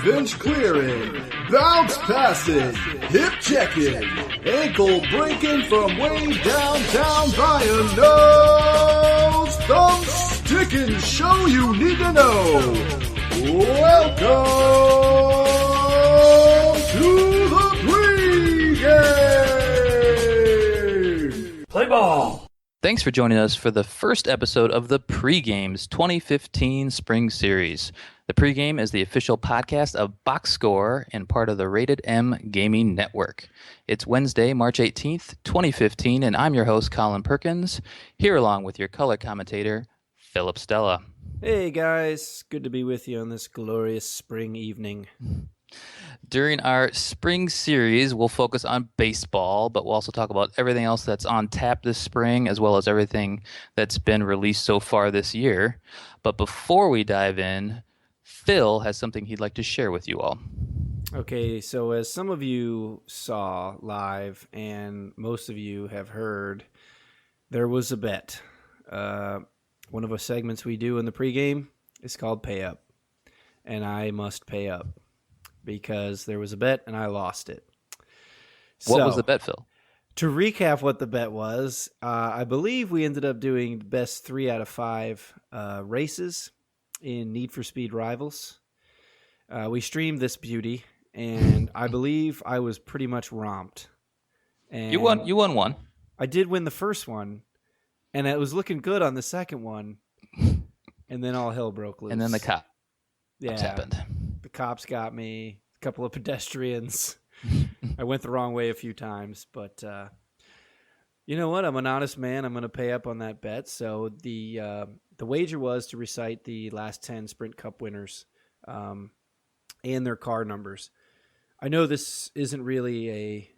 bench clearing, bounce passing, hip checking, ankle breaking from way downtown by a nose, thumb sticking show you need to know. Welcome to the Pregame! Play ball! Thanks for joining us for the first episode of the Pregame's 2015 Spring Series. The Pregame is the official podcast of Box Score and part of the Rated M Gaming Network. It's Wednesday, March 18th, 2015, and I'm your host, Colin Perkins, here along with your color commentator, Philip Stella. Hey guys, good to be with you on this glorious spring evening. During our spring series, we'll focus on baseball, but we'll also talk about everything else that's on tap this spring, as well as everything that's been released so far this year. But before we dive in, Phil has something he'd like to share with you all. Okay, so as some of you saw live, and most of you have heard, there was a bet. One of the segments we do in the pregame is called Pay Up, and I must pay up because there was a bet and I lost it. What was the bet, Phil? To recap what the bet was, I believe we ended up doing the best 3 out of 5 races in Need for Speed Rivals. We streamed this beauty, and I believe I was pretty much romped. And You won one. I did win the first one, and it was looking good on the second one, and then all hell broke loose. And then the cops yeah, happened. The cops got me, a couple of pedestrians. I went the wrong way a few times, but you know what? I'm an honest man. I'm going to pay up on that bet. So the wager was to recite the last 10 Sprint Cup winners and their car numbers. I know this isn't really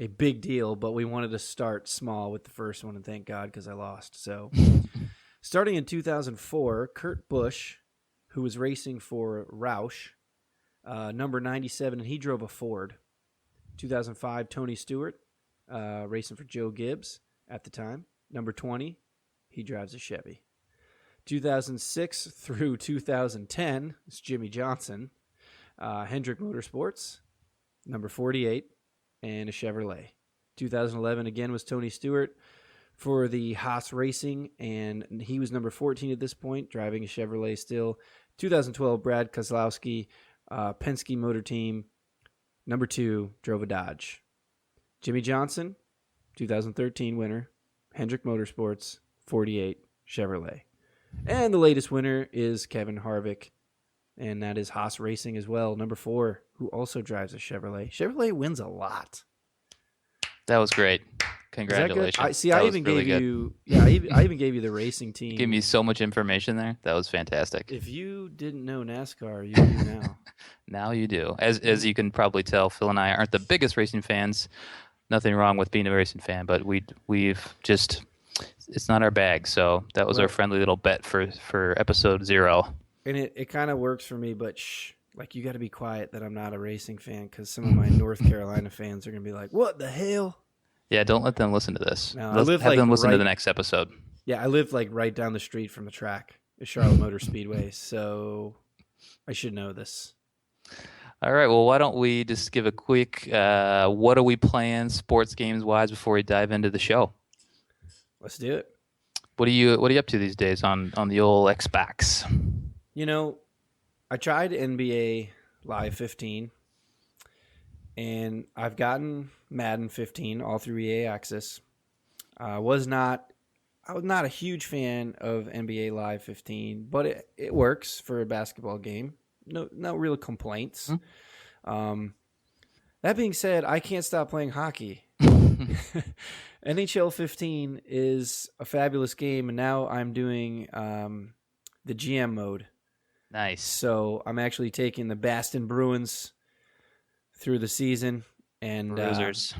a big deal, but we wanted to start small with the first one, and thank God because I lost. So starting in 2004, Kurt Busch, who was racing for Roush, number 97, and he drove a Ford. 2005, Tony Stewart, racing for Joe Gibbs at the time. Number 20, he drives a Chevy. 2006 through 2010, it's Jimmy Johnson, Hendrick Motorsports, number 48, and a Chevrolet. 2011, again, was Tony Stewart for the Haas Racing, and he was number 14 at this point, driving a Chevrolet still. 2012, Brad Keselowski, Penske Motor Team, number 2, drove a Dodge. Jimmy Johnson, 2013 winner, Hendrick Motorsports, 48, Chevrolet. And the latest winner is Kevin Harvick, and that is Haas Racing as well, number 4, who also drives a Chevrolet. Chevrolet wins a lot. That was great. Congratulations. I even gave you the racing team. Give me so much information there. That was fantastic. If you didn't know NASCAR, you do now. Now you do. As you can probably tell, Phil and I aren't the biggest racing fans. Nothing wrong with being a racing fan, but we've just, it's not our bag. So that was our friendly little bet for episode 0. And it kind of works for me, but like, you got to be quiet that I'm not a racing fan, because some of my North Carolina fans are going to be like, what the hell? Yeah, don't let them listen to this. No, Have them listen to the next episode. Yeah, I live like right down the street from the track, the Charlotte Motor Speedway, so I should know this. All right, well, why don't we just give a quick what are we playing sports games-wise before we dive into the show? Let's do it. What are you up to these days on the old Xbox? You know, I tried NBA Live 15, and I've gotten Madden 15 all through EA Access. I was not a huge fan of NBA Live 15, but it works for a basketball game. No real complaints. That being said, I can't stop playing hockey. NHL 15 is a fabulous game, and now I'm doing the GM mode. Nice. So I'm actually taking the Boston Bruins through the season, and Bruisers.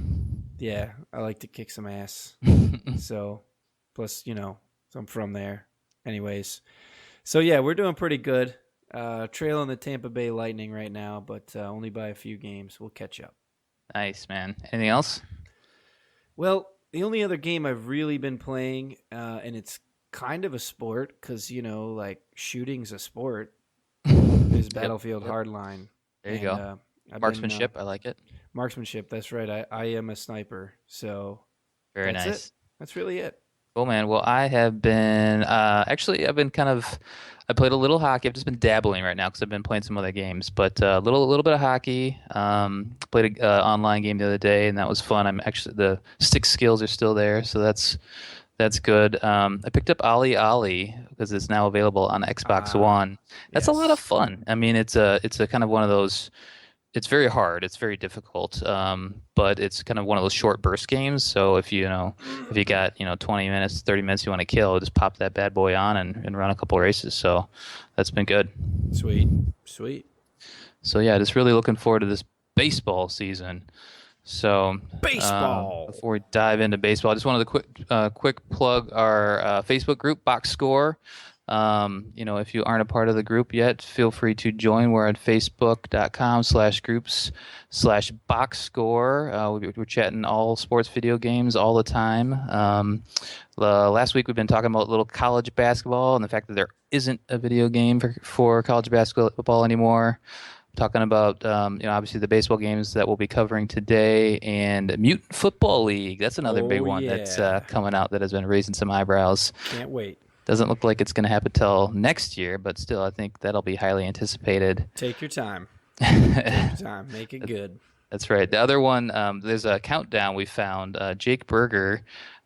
Yeah, I like to kick some ass. So, plus, so I'm from there. Anyways, so yeah, we're doing pretty good. Trailing the Tampa Bay Lightning right now, but only by a few games. We'll catch up. Nice, man. Anything else? Well, the only other game I've really been playing, and it's kind of a sport because, like, shooting's a sport, is Battlefield Hardline. There you go. Marksmanship, I like it. Marksmanship, that's right. I am a sniper, so Very that's nice. it. That's really it. Cool, man. Well, I have been I've been I played a little hockey. I've just been dabbling right now because I've been playing some other games, but a little bit of hockey. Played a online game the other day, and that was fun. The stick skills are still there, so that's good. I picked up Ollie Ollie because it's now available on Xbox One. That's a lot of fun. I mean, it's a kind of one of those. It's very hard. It's very difficult. But it's kind of one of those short burst games. So if you got 20 minutes, 30 minutes you want to kill, just pop that bad boy on and run a couple races. So that's been good. Sweet. So yeah, just really looking forward to this baseball season. So baseball. Before we dive into baseball, I just wanted to quick plug our Facebook group, Box Score. If you aren't a part of the group yet, feel free to join. We're at facebook.com/groups/boxscore. We're chatting all sports video games all the time. Last week we've been talking about little college basketball and the fact that there isn't a video game for college basketball anymore. Talking about, obviously the baseball games that we'll be covering today, and Mutant Football League. That's another big one that's coming out that has been raising some eyebrows. Can't wait. Doesn't look like it's going to happen till next year, but still, I think that'll be highly anticipated. Take your time. Make it good. That's right. The other one, there's a countdown we found. Jake Berger,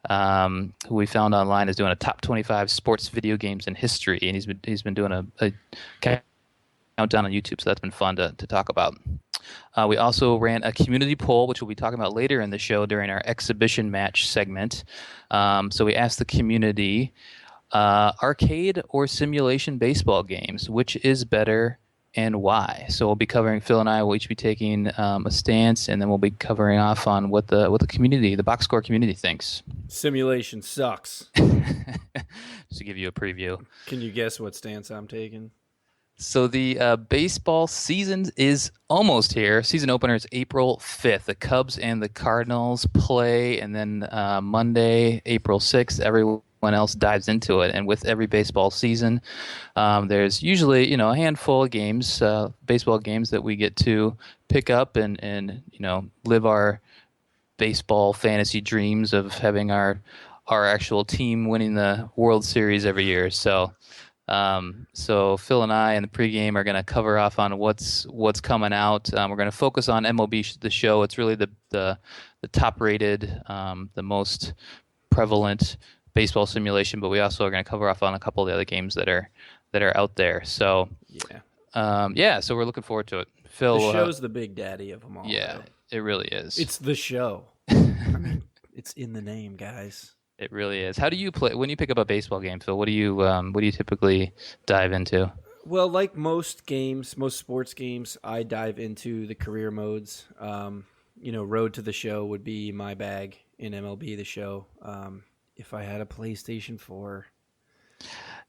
who we found online, is doing a top 25 sports video games in history, and he's been doing a countdown on YouTube, so that's been fun to talk about. We also ran a community poll, which we'll be talking about later in the show during our exhibition match segment. So we asked the community, arcade or simulation baseball games, which is better and why? So we'll be covering, Phil and I will each be taking a stance, and then we'll be covering off on what the community, the box score community, thinks. Simulation sucks. Just to give you a preview. Can you guess what stance I'm taking? So the baseball season is almost here. Season opener is April 5th. The Cubs and the Cardinals play, and then Monday, April 6th, everyone else dives into it. And with every baseball season, there's usually a handful of games, baseball games that we get to pick up and live our baseball fantasy dreams of having our actual team winning the World Series every year. So Phil and I in the pregame are going to cover off on what's coming out. We're going to focus on MLB the show. It's really the top rated, the most prevalent baseball simulation, but we also are going to cover off on a couple of the other games that are out there. So so we're looking forward to it. Phil, the show's the big daddy of them all. Yeah, it really is. It's the show. I mean, it's in the name, guys. It really is. How do you play when you pick up a baseball game, Phil? What do you typically dive into? Well, like most sports games, I dive into the career modes. Road to the Show would be my bag in MLB the Show. If I had a PlayStation 4.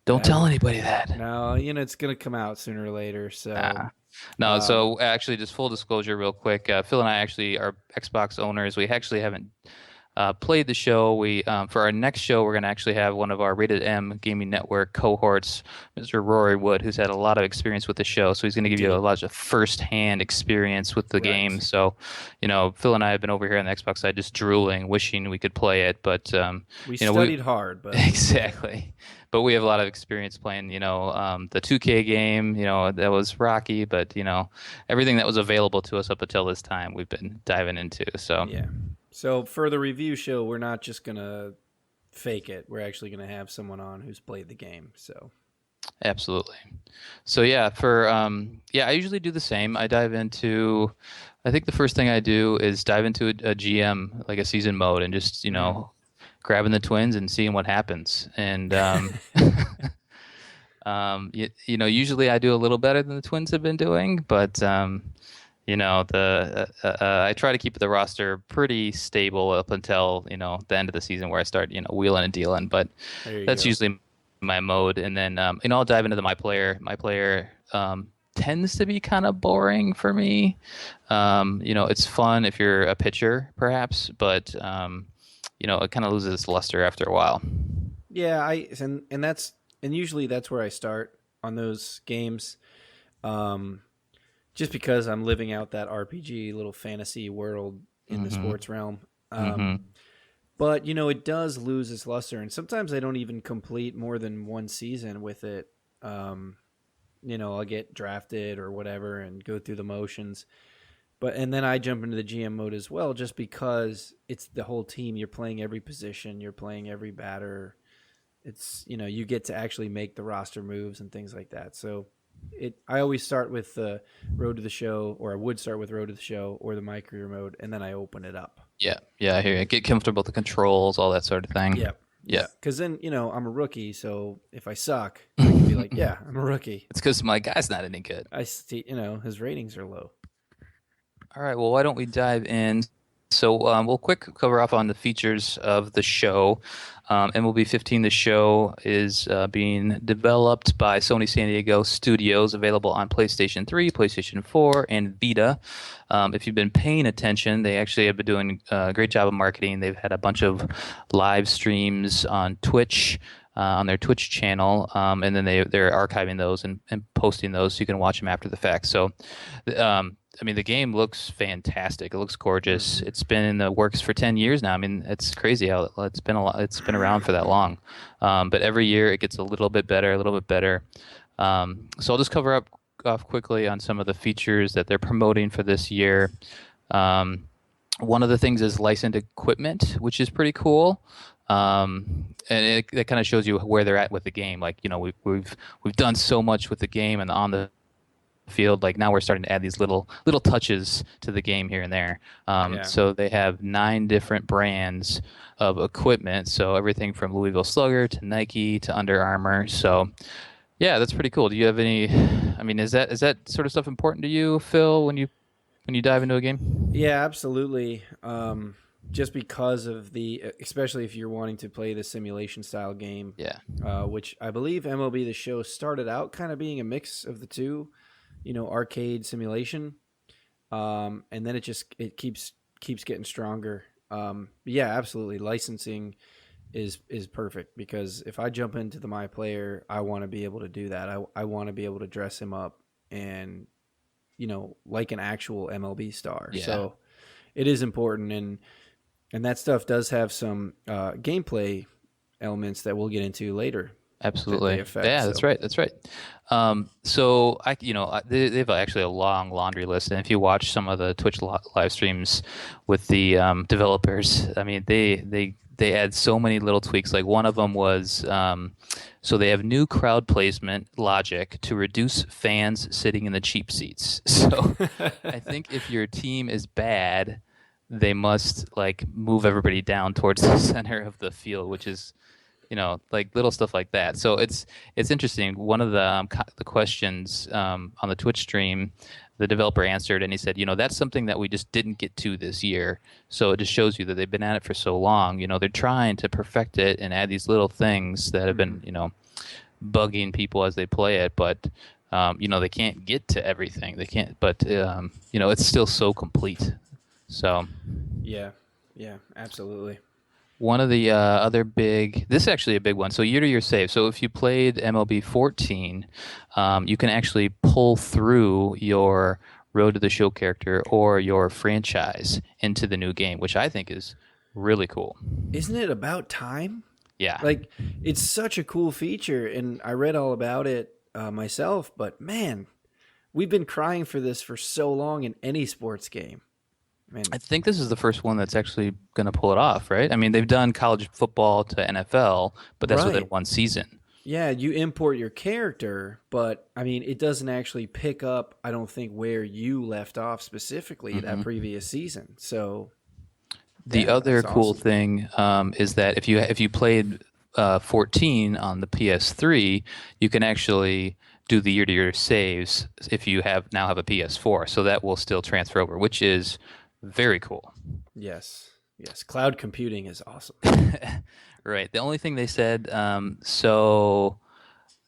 Don't tell anybody that. No, it's going to come out sooner or later. So No, so actually, just full disclosure real quick, Phil and I actually are Xbox owners. We actually haven't played the show. We for our next show, we're going to actually have one of our Rated M Gaming Network cohorts, Mr. Rory Wood, who's had a lot of experience with the show. So he's going to give you a lot of first-hand experience with the game. So, Phil and I have been over here on the Xbox side just drooling, wishing we could play it. But we studied hard. But exactly. But we have a lot of experience playing, the 2K game, that was rocky. But, everything that was available to us up until this time, we've been diving into. So yeah. So for the review show, we're not just going to fake it. We're actually going to have someone on who's played the game. So absolutely. So I usually do the same. I think the first thing I do is dive into a GM, like a season mode, and just, grabbing the Twins and seeing what happens. And, usually I do a little better than the Twins have been doing, but, I try to keep the roster pretty stable up until, the end of the season where I start, wheeling and dealing. But that's usually my mode. And then, I'll dive into my player. My player tends to be kind of boring for me. It's fun if you're a pitcher, perhaps, but, it kind of loses its luster after a while. Yeah, and usually that's where I start on those games. just because I'm living out that RPG little fantasy world in the sports realm. But, it does lose its luster. And sometimes I don't even complete more than one season with it. I'll get drafted or whatever and go through the motions. And then I jump into the GM mode as well, just because it's the whole team. You're playing every position. You're playing every batter. It's, you get to actually make the roster moves and things like that. So I always start with the Road to the Show, or I would start with Road to the Show or the My Career mode, and then I open it up. Yeah, I hear you. Get comfortable with the controls, all that sort of thing. Yeah. Because then, I'm a rookie, so if I suck, I can be like, yeah, I'm a rookie. It's because my guy's not any good. I see, his ratings are low. All right, well, why don't we dive in? So we'll quick cover off on the features of the show. MLB 15, the show, is being developed by Sony San Diego Studios, available on PlayStation 3, PlayStation 4, and Vita. If you've been paying attention, they actually have been doing a great job of marketing. They've had a bunch of live streams on Twitch, on their Twitch channel, and then they're archiving those and posting those so you can watch them after the fact. So the game looks fantastic. It looks gorgeous. It's been in the works for 10 years now. It's crazy how it's been around for that long. But every year it gets a little bit better. So I'll just cover off quickly on some of the features that they're promoting for this year. One of the things is licensed equipment, which is pretty cool. And it kind of shows you where they're at with the game. Like, we've done so much with the game and on the field. Like, now we're starting to add these little touches to the game here and there. So they have 9 different brands of equipment. So everything from Louisville Slugger to Nike to Under Armour. So yeah, that's pretty cool. Do you have any? Is that sort of stuff important to you, Phil, when you dive into a game? Yeah, absolutely. Just because of especially if you're wanting to play the simulation style game. Yeah. Which I believe MLB The Show started out kind of being a mix of the two. Arcade simulation, and then it keeps getting stronger. Yeah, absolutely. Licensing is perfect, because if I jump into the My Player, I want to be able to do that. I want to be able to dress him up and like an actual MLB star. Yeah. So it is important, and that stuff does have some gameplay elements that we'll get into later. Absolutely. That's right. So they have actually a long laundry list, and if you watch some of the Twitch live streams with the developers, they add so many little tweaks. Like, one of them was so they have new crowd placement logic to reduce fans sitting in the cheap seats. So I think if your team is bad, they must move everybody down towards the center of the field, which is little stuff like that. So it's interesting. One of the questions on the Twitch stream, the developer answered, and he said, that's something that we just didn't get to this year. So it just shows you that they've been at it for so long. They're trying to perfect it and add these little things that have been, bugging people as they play it. But, they can't get to everything. They can't, but, it's still so complete. So. Yeah, absolutely. One of the other this is actually a big one. So year-to-year save. So if you played MLB 14, you can actually pull through your Road to the Show character or your franchise into the new game, which I think is really cool. Isn't it about time? Yeah. It's such a cool feature, and I read all about it myself, but man, we've been crying for this for so long in any sports game. I think this is the first one that's actually going to pull it off, right? They've done college football to NFL, but that's within one season. Yeah, you import your character, but it doesn't actually pick up, I don't think, where you left off specifically that previous season. So the other cool thing is that if you played 14 on the PS3, you can actually do the year-to-year saves if you now have a PS4. So that will still transfer over, which is very cool. Yes. Cloud computing is awesome. Right. The only thing they said, so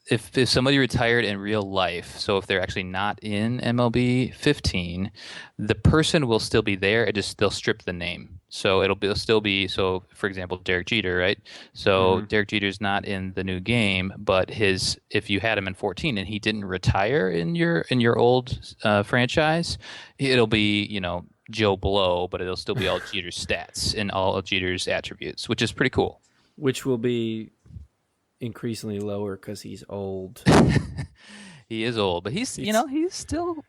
if somebody retired in real life, so if they're actually not in MLB 15, the person will still be there. They'll strip the name. So it'll still be, so for example, Derek Jeter, right? So Hmm. Derek Jeter's not in the new game, but if you had him in 14 and he didn't retire in your old franchise, it'll be, Joe Blow, but it'll still be all Jeter's stats and all of Jeter's attributes, which is pretty cool. Which will be increasingly lower because he's old. He is old, but he's It's he's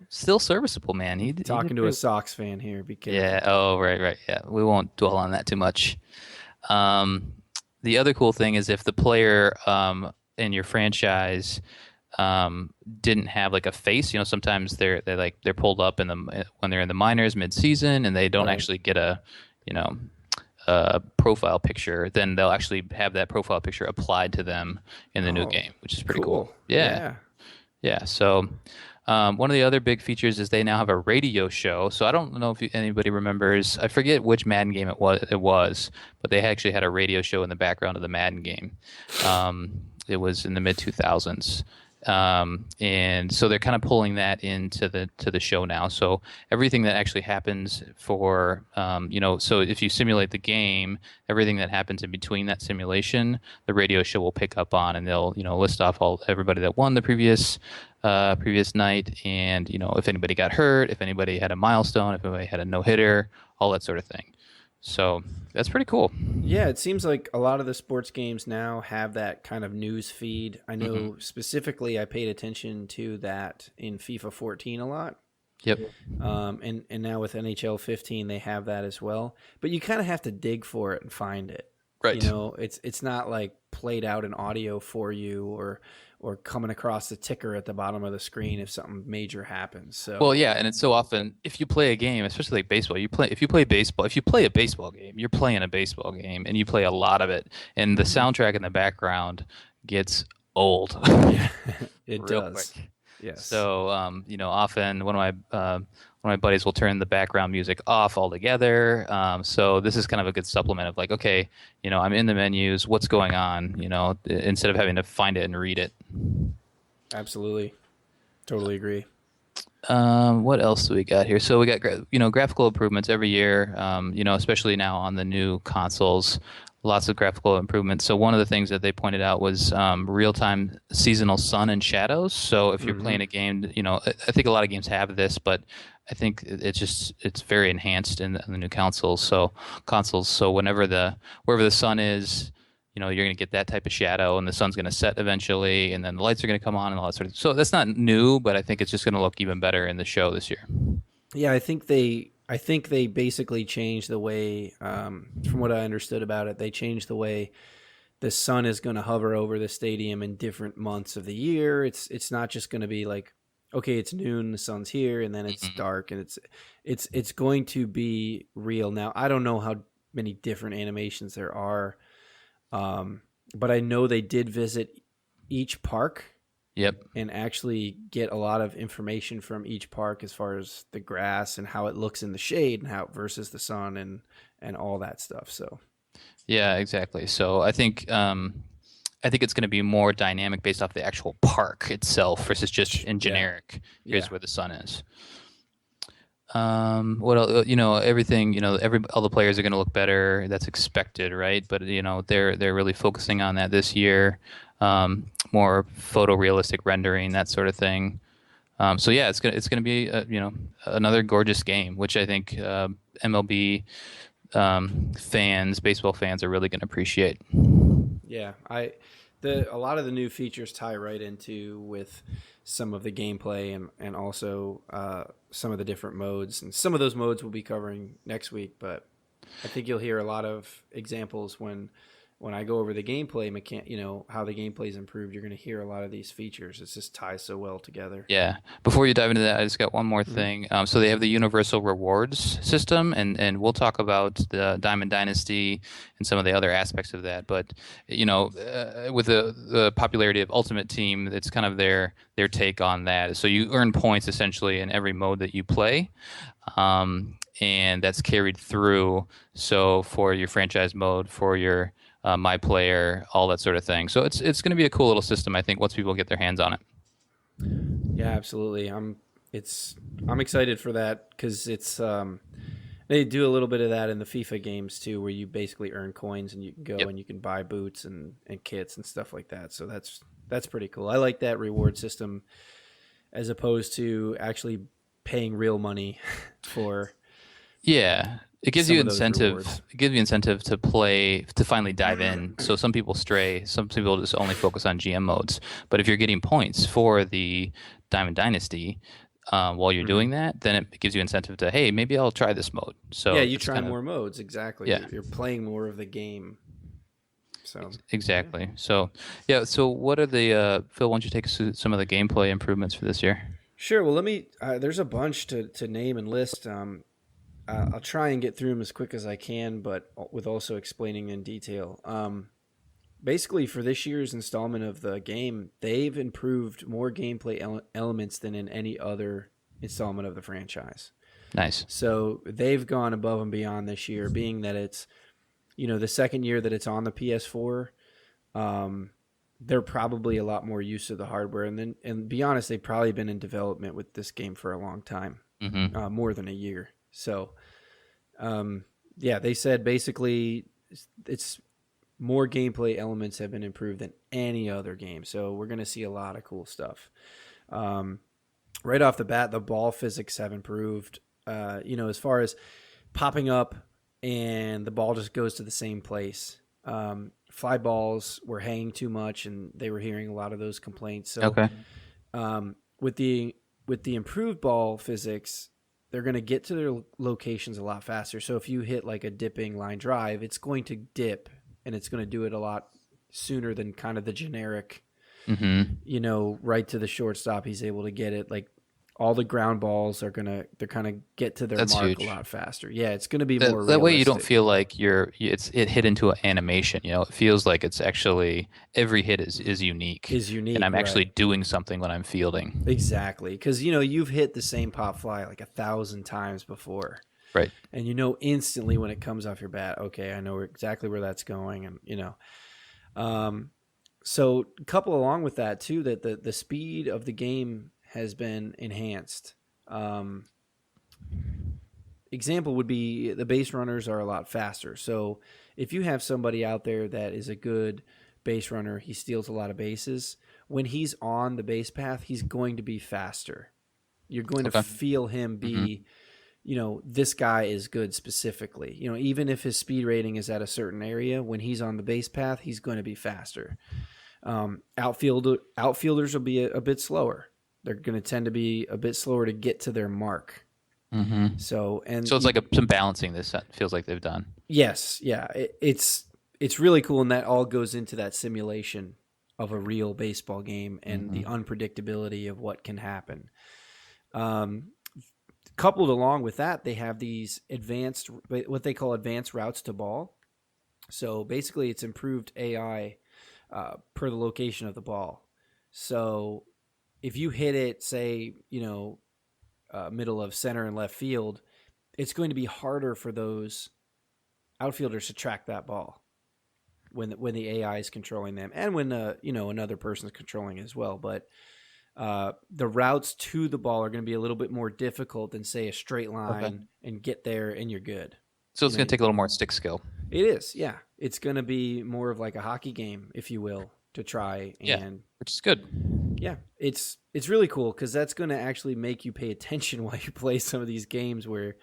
still serviceable, man. He talking did to a pretty. Sox fan here. Be Yeah. careful. Oh, right. Yeah. We won't dwell on that too much. Um, the other cool thing is if the player in your franchise didn't have like a face, sometimes they're pulled up when they're in the minors mid-season and they don't Right. actually get you know a profile picture, then they'll actually have that profile picture applied to them in the new Oh, game, which is pretty cool. cool. Yeah. Yeah. Yeah. So one of the other big features is they now have a radio show. So I don't know if anybody remembers. I forget which Madden game it was, but they actually had a radio show in the background of the Madden game. It was in the mid 2000s. And so they're kind of pulling that into the show now. So everything that actually happens so if you simulate the game, everything that happens in between that simulation, the radio show will pick up on, and they'll list off everybody that won the previous night, and if anybody got hurt, if anybody had a milestone, if anybody had a no hitter, all that sort of thing. So that's pretty cool. Yeah, it seems like a lot of the sports games now have that kind of news feed. I Hmm. know specifically I paid attention to that in FIFA 14 a lot. Yep. And now with NHL 15 they have that as well. But you kind of have to dig for it and find it. Right. It's not like played out in audio for you or coming across the ticker at the bottom of the screen if something major happens. Well, So yeah, and it's so often if you play a game, especially like baseball, if you play a baseball game, you're playing a baseball game, and you play a lot of it, and the soundtrack in the background gets old yeah, it real does. quick. Yes. So, often one of my buddies will turn the background music off altogether. So this is kind of a good supplement of like, okay, I'm in the menus, what's going on? Instead of having to find it and read it. Absolutely. Totally agree. What else do we got here? So we got graphical improvements every year. Especially now on the new consoles, lots of graphical improvements. So one of the things that they pointed out was real-time seasonal sun and shadows. So if you're playing a game, I think a lot of games have this, but I think it's very enhanced in the new consoles. So wherever the sun is, you're going to get that type of shadow, and the sun's going to set eventually, and then the lights are going to come on and all that sort of. So that's not new, but I think it's just going to look even better in the show this year. Yeah, I think they basically changed the way, from what I understood about it, they changed the way the sun is going to hover over the stadium in different months of the year. It's not just going to be like, okay, it's noon, the sun's here, and then it's dark, and it's going to be real. Now, I don't know how many different animations there are, but I know they did visit each park Yep. and actually get a lot of information from each park as far as the grass and how it looks in the shade and how versus the sun and all that stuff. So Yeah, exactly. So I think it's going to be more dynamic based off the actual park itself versus just in generic. Here's Yeah. where the sun is. What else? Everything. All the players are going to look better. That's expected, right? But they're really focusing on that this year. More photorealistic rendering, that sort of thing. So yeah, it's gonna be another gorgeous game, which I think MLB baseball fans, are really going to appreciate. Yeah, a lot of the new features tie right into with some of the gameplay and also some of the different modes, and some of those modes we'll be covering next week. But I think you'll hear a lot of examples when I go over the gameplay how the gameplay is improved. You're going to hear a lot of these features. It just ties so well together. Yeah. Before you dive into that, I just got one more thing. So they have the universal rewards system, and we'll talk about the Diamond Dynasty and some of the other aspects of that. But with the popularity of Ultimate Team, it's kind of their take on that. So you earn points essentially in every mode that you play. And that's carried through. So for your franchise mode, for your my player, all that sort of thing. So it's going to be a cool little system, I think, once people get their hands on it. Yeah, absolutely. I'm excited for that because it's now They do a little bit of that in the FIFA games too, where you basically earn coins and you can go and you can buy boots and kits and stuff like that. So that's pretty cool. I like that reward system as opposed to actually paying real money for. Yeah, it gives you incentive. Rewards. It gives you incentive to play, to finally dive in. So some people stray. Some people just only focus on GM modes. But if you're getting points for the Diamond Dynasty while you're doing that, then it gives you incentive to, hey, maybe I'll try this mode. So yeah, you try more modes. Exactly. Yeah, you're playing more of the game. So exactly. Yeah. So what are the Phil? Why don't you take us through some of the gameplay improvements for this year? Sure. Well, let me. There's a bunch to name and list. I'll try and get through them as quick as I can, but with also explaining in detail. Basically, for this year's installment of the game, they've improved more gameplay elements than in any other installment of the franchise. Nice. So they've gone above and beyond this year, being that it's, the second year that it's on the PS4. They're probably a lot more used to the hardware, and be honest, they've probably been in development with this game for a long time, more than a year. So, they said basically it's more gameplay elements have been improved than any other game. So we're going to see a lot of cool stuff. Right off the bat, the ball physics have improved, as far as popping up and the ball just goes to the same place. Fly balls were hanging too much and they were hearing a lot of those complaints. So, with the improved ball physics, they're going to get to their locations a lot faster. So if you hit like a dipping line drive, it's going to dip and it's going to do it a lot sooner than kind of the generic, right to the shortstop. He's able to get it. Like all the ground balls they're kind of get to their mark huge. A lot faster. Yeah, it's going to be more realistic. That way you don't feel like it hit into an animation. It feels like it's actually every hit is unique. And I'm actually doing something when I'm fielding. Exactly, because you've hit the same pop fly like 1,000 times before. Right. And instantly when it comes off your bat, okay, I know exactly where that's going, and so couple along with that too, that the speed of the game has been enhanced. Example would be the base runners are a lot faster. So if you have somebody out there that is a good base runner, he steals a lot of bases. When he's on the base path, he's going to be faster. You're going to feel him be, this guy is good specifically. Even if his speed rating is at a certain area, when he's on the base path, he's going to be faster. Outfielders will be a bit slower. They're going to tend to be a bit slower to get to their mark. So it's like some balancing this feels like they've done. Yes. Yeah. It's really cool. And that all goes into that simulation of a real baseball game and the unpredictability of what can happen. Coupled along with that, they have these what they call advanced routes to ball. So basically it's improved AI per the location of the ball. So if you hit it, say, middle of center and left field, it's going to be harder for those outfielders to track that ball when the AI is controlling them, and when another person is controlling it as well. But the routes to the ball are going to be a little bit more difficult than, say, a straight line and get there and you're good. So it's going to take a little more stick skill. It is, yeah. It's going to be more of like a hockey game, if you will, to try and which is good. Yeah, it's really cool because that's going to actually make you pay attention while you play some of these games where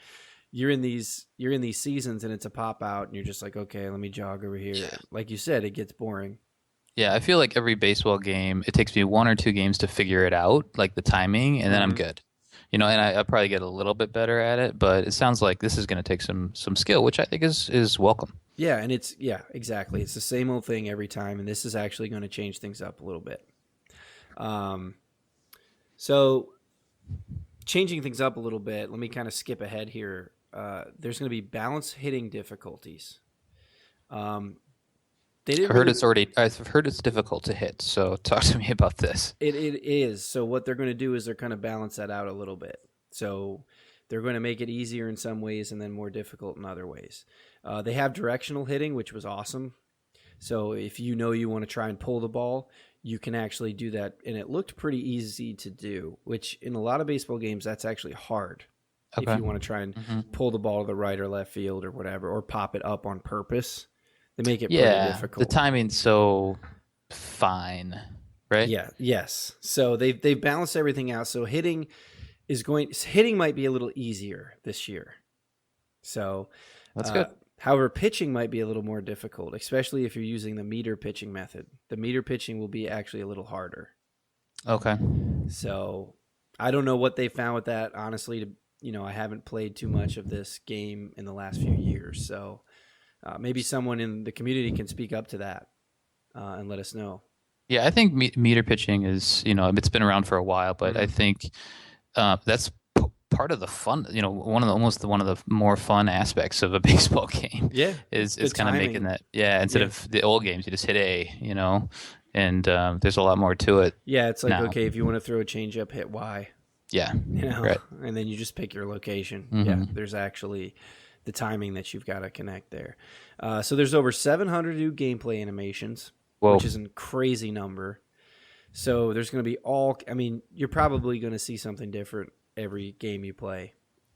you're in these seasons and it's a pop out and you're just like, okay, let me jog over here. Yeah. Like you said, it gets boring. Yeah, I feel like every baseball game, it takes me 1 or 2 games to figure it out, like the timing, and then I'm good. And I'll probably get a little bit better at it, but it sounds like this is going to take some skill, which I think is welcome. Yeah, and exactly. It's the same old thing every time, and this is actually going to change things up a little bit. So changing things up a little bit, let me kind of skip ahead here. There's going to be balance hitting difficulties. I've heard it's difficult to hit. So talk to me about this. It is. So what they're going to do is they're kind of balance that out a little bit. So they're going to make it easier in some ways and then more difficult in other ways. They have directional hitting, which was awesome. So if you want to try and pull the ball, you can actually do that. And it looked pretty easy to do, which in a lot of baseball games, that's actually hard. if you want to try and pull the ball to the right or left field or whatever, or pop it up on purpose. They make it pretty difficult. The timing's so fine, right? Yeah, yes. So they've balanced everything out. So hitting might be a little easier this year. So that's good. However, pitching might be a little more difficult, especially if you're using the meter pitching method. The meter pitching will be actually a little harder. Okay. So I don't know what they found with that. Honestly, I haven't played too much of this game in the last few years. So maybe someone in the community can speak up to that and let us know. Yeah, I think meter pitching is, it's been around for a while, but I think that's part of the fun, one of the more fun aspects of a baseball game. Yeah, is kind of making that. Yeah, instead of the old games, you just hit A, and there's a lot more to it. Yeah, it's like, now. Okay, if you want to throw a changeup, hit Y. Yeah, right. And then you just pick your location. Yeah, there's actually the timing that you've got to connect there. So there's over 700 new gameplay animations, which is a crazy number. So there's going to be you're probably going to see something different every game you play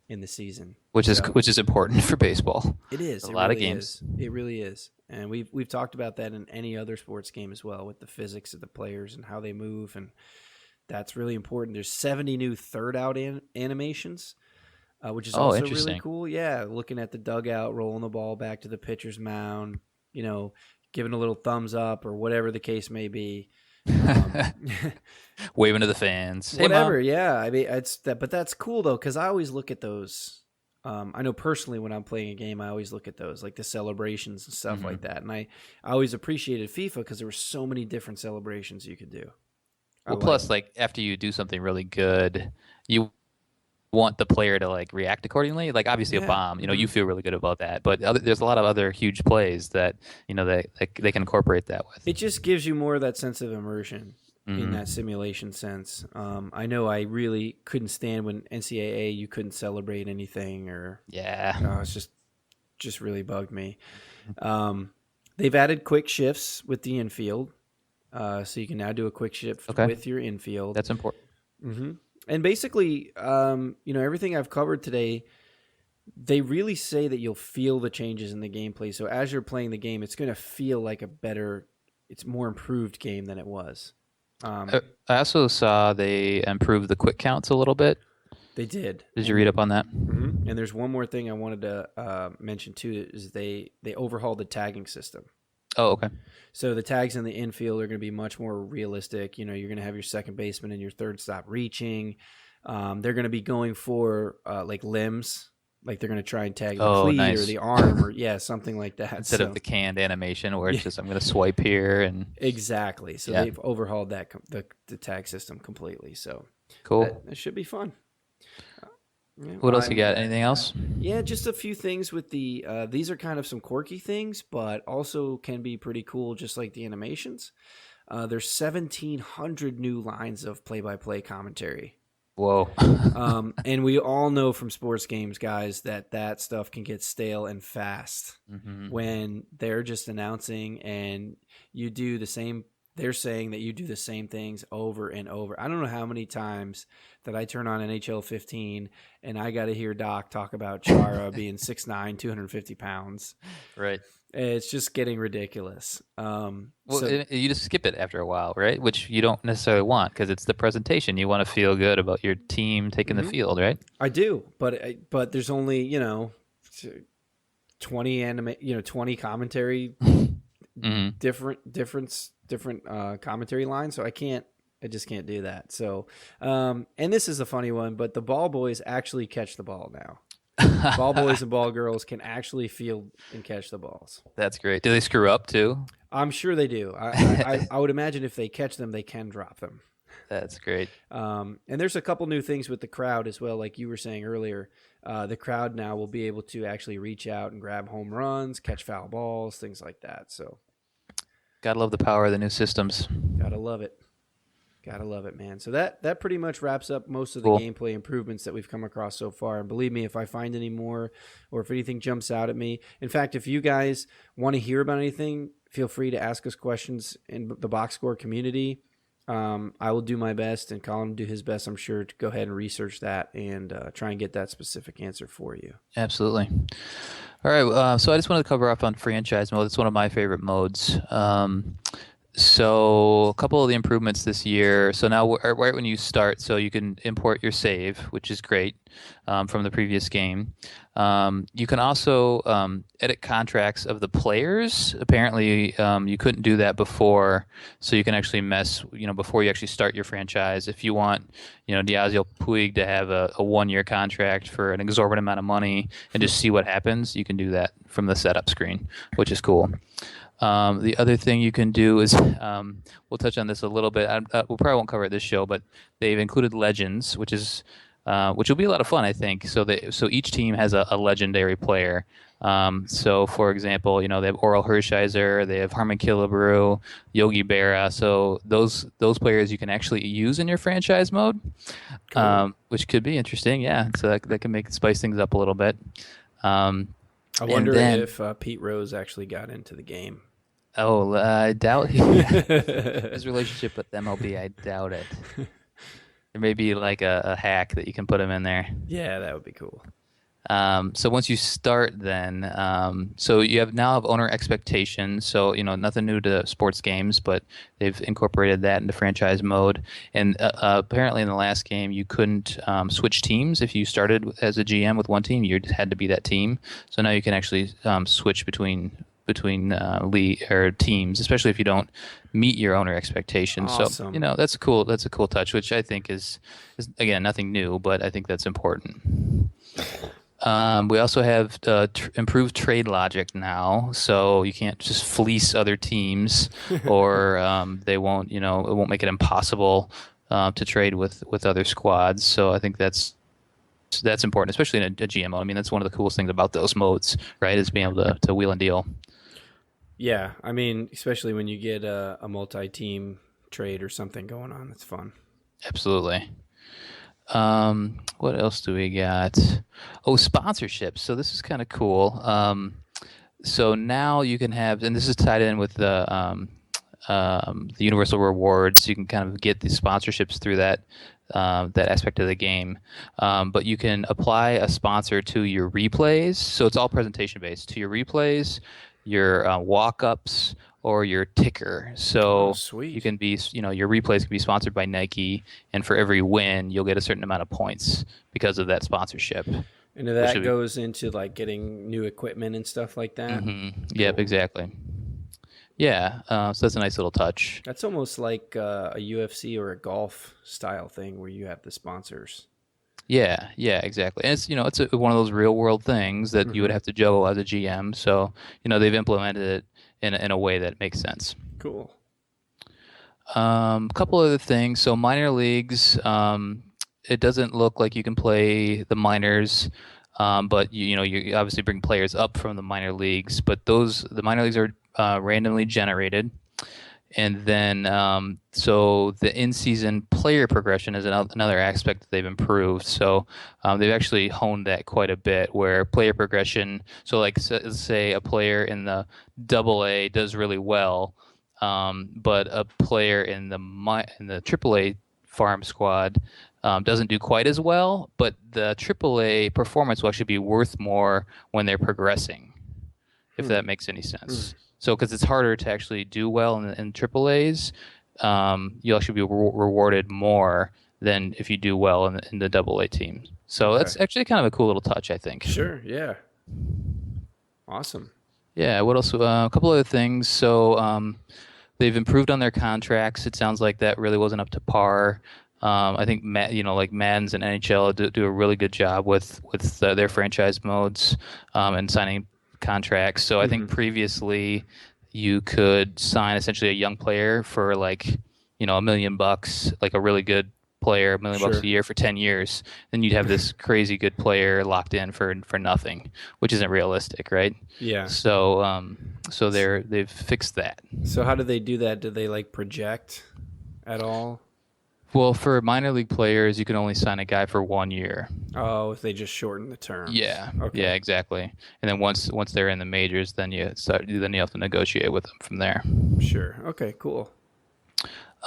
in the season, which is important for baseball. It is a lot of games. It really is, and we've talked about that in any other sports game as well, with the physics of the players and how they move, and that's really important. There's 70 new third out animations, which is also really cool. Yeah, looking at the dugout, rolling the ball back to the pitcher's mound, giving a little thumbs up or whatever the case may be. Waving to the fans, whatever. Hey, yeah, I mean, it's that, but that's cool though, because I always look at those. I know personally when I'm playing a game, I always look at those, like the celebrations and stuff like that, and I always appreciated FIFA because there were so many different celebrations you could do. Well, plus, like after you do something really good, you want the player to react accordingly. Like obviously a bomb, you feel really good about that. But there's a lot of other huge plays that they can incorporate that with. It just gives you more of that sense of immersion in that simulation sense. I know I really couldn't stand when NCAA you couldn't celebrate anything it's just really bugged me. They've added quick shifts with the infield, so you can now do a quick shift with your infield. That's important. And basically, everything I've covered today, they really say that you'll feel the changes in the gameplay. So as you're playing the game, it's going to feel like it's more improved game than it was. I also saw they improved the quick counts a little bit. They did. Did you read up on that? Mm-hmm. And there's one more thing I wanted to mention too, is they overhauled the tagging system. Oh, okay. So the tags in the infield are going to be much more realistic. You're going to have your second baseman and your third stop reaching. They're going to be going for limbs. Like they're going to try and tag the cleat or the arm or something like that. Instead of the canned animation where it's just I'm going to swipe here and exactly. So they've overhauled that the tag system completely. So cool. That should be fun. What else you got? Anything else? Yeah, just a few things with the these are kind of some quirky things, but also can be pretty cool, just like the animations. There's 1,700 new lines of play-by-play commentary. Whoa. And we all know from sports games, guys, that stuff can get stale and fast when they're just announcing and you do the same. They're saying that you do the same things over and over. I don't know how many times that I turn on NHL 15 and I got to hear Doc talk about Chara being 6'9", 250 pounds. Right. It's just getting ridiculous. You just skip it after a while, right? Which you don't necessarily want because it's the presentation. You want to feel good about your team taking the field, right? I do, but there's only 20 commentary different commentary lines, so I just can't do that. So and this is a funny one, but the ball boys actually catch the ball now. Ball boys and ball girls can actually field and catch the balls. That's great. Do they screw up too? I'm sure they do. I would imagine if they catch them, they can drop them. That's great. And there's a couple new things with the crowd as well. Like you were saying earlier, the crowd now will be able to actually reach out and grab home runs, catch foul balls, things like that. So gotta love the power of the new systems. Gotta love it. Gotta love it, man. So that pretty much wraps up most of the gameplay improvements that we've come across so far. And believe me, if I find any more or if anything jumps out at me, in fact, if you guys want to hear about anything, feel free to ask us questions in the Box Score community. I will do my best, and Colin will do his best, I'm sure, to go ahead and research that and try and get that specific answer for you. Absolutely. All right. So I just wanted to cover off on franchise mode. It's one of my favorite modes. So a couple of the improvements this year. So now right when you start, so you can import your save, which is great, from the previous game. You can also edit contracts of the players. Apparently, you couldn't do that before, so you can actually mess, before you actually start your franchise. If you want, Diazio Puig to have a 1-year contract for an exorbitant amount of money and just see what happens, you can do that from the setup screen, which is cool. The other thing you can do is, we'll touch on this a little bit. We probably won't cover it this show, but they've included legends, which will be a lot of fun, I think. So each team has a legendary player. So for example, they have Oral Hershiser, they have Harmon Killebrew, Yogi Berra. So those players you can actually use in your franchise mode, cool. Which could be interesting. Yeah, so that can spice things up a little bit. I wonder if Pete Rose actually got into the game. Oh, I doubt his relationship with MLB. I doubt it. There may be like a hack that you can put him in there. Yeah, that would be cool. So once you start, then so you now have owner expectations. So nothing new to sports games, but they've incorporated that into franchise mode. And apparently, in the last game, you couldn't switch teams if you started as a GM with one team. You just had to be that team. So now you can actually switch between league or teams, especially if you don't meet your owner expectations. Awesome. So that's a cool touch, which I think is again nothing new, but I think that's important. We also have improved trade logic now, so you can't just fleece other teams, or they won't. It won't make it impossible to trade with other squads. So I think that's important, especially in a GM mode. I mean, that's one of the coolest things about those modes, right? Is being able to wheel and deal. Yeah, I mean, especially when you get a multi-team trade or something going on, it's fun. Absolutely. What else do we got? Oh, sponsorships. So this is kind of cool. So now you can have, and this is tied in with the Universal Rewards. You can kind of get these sponsorships through that aspect of the game. But you can apply a sponsor to your replays. So it's all presentation based. To your replays, your walk-ups, or your ticker. So you can be, your replays can be sponsored by Nike, and for every win, you'll get a certain amount of points because of that sponsorship. And that goes into like getting new equipment and stuff like that? Mm-hmm. Cool. Yep, exactly. Yeah, so that's a nice little touch. That's almost like a UFC or a golf style thing where you have the sponsors. Yeah, exactly. And it's it's one of those real world things that you would have to juggle as a GM. So they've implemented it in a way that makes sense. Cool. A couple other things. So minor leagues, it doesn't look like you can play the minors, but you obviously bring players up from the minor leagues. But the minor leagues are randomly generated. And then, so the in-season player progression is another aspect that they've improved. So they've actually honed that quite a bit, where player progression, so like say a player in the AA does really well, but a player in the AAA farm squad doesn't do quite as well, but the AAA performance will actually be worth more when they're progressing, if that makes any sense. So, because it's harder to actually do well in AAAs, you'll actually be rewarded more than if you do well in the AA teams. So that's actually kind of a cool little touch, I think. Sure, yeah. Awesome. Yeah, what else? A couple other things. So they've improved on their contracts. It sounds like that really wasn't up to par. I think like Madden's and NHL do a really good job with their franchise modes and signing contracts. So I think previously you could sign essentially a young player for like $1 million, like a really good player, $1 million a year for 10 years. Then you'd have this crazy good player locked in for nothing, which isn't realistic, right? Yeah. So they've fixed that. So how do they do that? Do they like project at all? Well, for minor league players, you can only sign a guy for 1 year. Oh, if they just shorten the term. Yeah. Okay. Yeah, exactly. And then once they're in the majors, then you have to negotiate with them from there. Sure. Okay. Cool.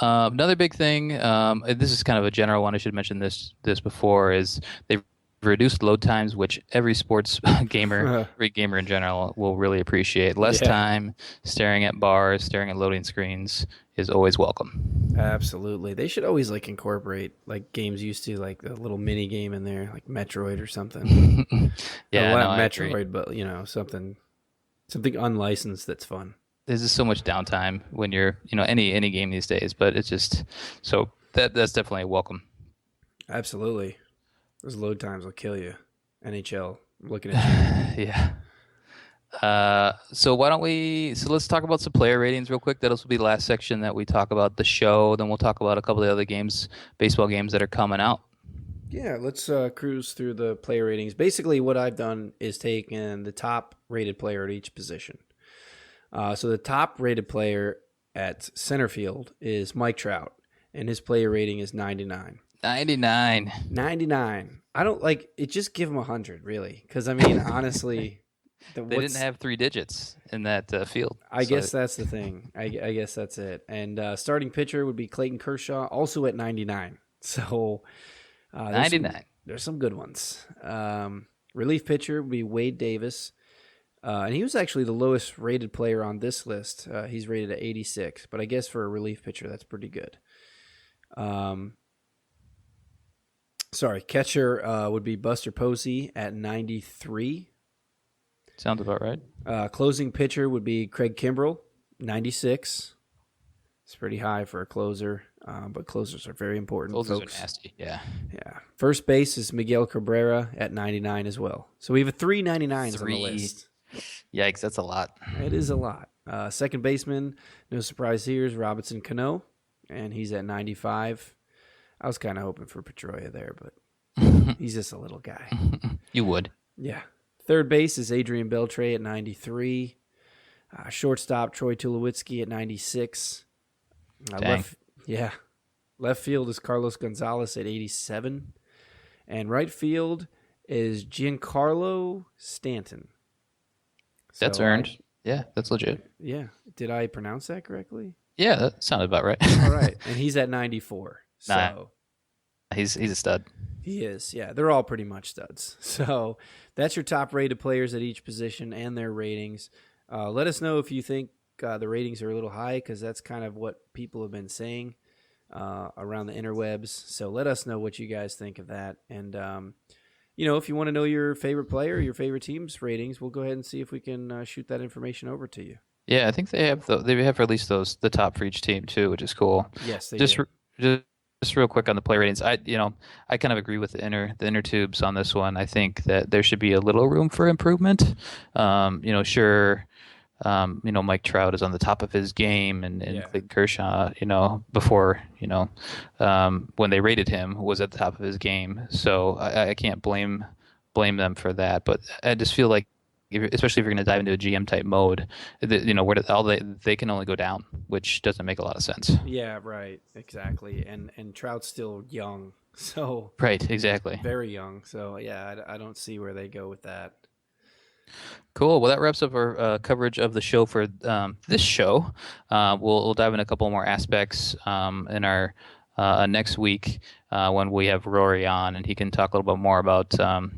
Another big thing, this is kind of a general one. I should mention this before is they've reduced load times, which every sports gamer, every gamer in general, will really appreciate. Less Yeah. time staring at bars, staring at loading screens is always welcome. Absolutely. They should always like incorporate like games used to, like a little mini game in there, like Metroid or something. Yeah, Well, no, not I agree. Metroid, but something unlicensed that's fun. There's just so much downtime when you're, any game these days, but it's just so that's definitely welcome. Absolutely. Those load times will kill you. NHL, I'm looking at Yeah. So why don't we? So let's talk about some player ratings real quick. That'll be the last section that we talk about the show. Then we'll talk about a couple of the other games, baseball games that are coming out. you. Yeah, let's cruise through the player ratings. Basically, what I've done is taken the top rated player at each position. So the top rated player at center field is Mike Trout, and his player rating is 99. 99. 99. I don't like it. Just give him 100, really, because I mean, honestly, They didn't have 3 digits in that field. I guess that's the thing. I guess that's it. And starting pitcher would be Clayton Kershaw, also at 99. So 99. There's some good ones. Relief pitcher would be Wade Davis. And he was actually the lowest rated player on this list. He's rated at 86, but I guess for a relief pitcher, that's pretty good. Catcher would be Buster Posey at 93. Sounds about right. Closing pitcher would be Craig Kimbrell, 96. It's pretty high for a closer, but closers are very important. Closers folks. are nasty. Yeah. Yeah. First base is Miguel Cabrera at 99 as well. So we have 3 99s on the list. Yikes, that's a lot. It is a lot. Second baseman, no surprise here, is Robinson Cano, and he's at 95. I was kind of hoping for Pedroia there, but he's just a little guy. You would. Yeah. Third base is Adrian Beltre at 93. Shortstop, Troy Tulowitzki at 96. Dang. Left field is Carlos Gonzalez at 87. And right field is Giancarlo Stanton. That's So earned. Yeah, that's legit. Yeah. Did I pronounce that correctly? Yeah, that sounded about right. All right. And he's at 94. So Nah. He's a stud. he is. Yeah. They're all pretty much studs. So that's your top rated players at each position and their ratings. Let us know if you think the ratings are a little high, because that's kind of what people have been saying around the interwebs. So let us know what you guys think of that. And, if you want to know your favorite player, your favorite team's ratings, we'll go ahead and see if we can shoot that information over to you. Yeah, I think they have released the top for each team too, which is cool. Yes, they Just do. just real quick on the play ratings. I kind of agree with the inner tubes on this one. I think that there should be a little room for improvement. Sure. Mike Trout is on the top of his game, and Clayton Kershaw, before, when they rated him, was at the top of his game. So I can't blame them for that. But I just feel like, especially if you're going to dive into a GM type mode, where they can only go down, which doesn't make a lot of sense. Yeah, right. Exactly. And Trout's still young. So Right, exactly. very young. So yeah, I don't see where they go with that. Cool. Well, that wraps up our coverage of the show for this show. We'll dive in a couple more aspects in our next week when we have Rory on, and he can talk a little bit more about the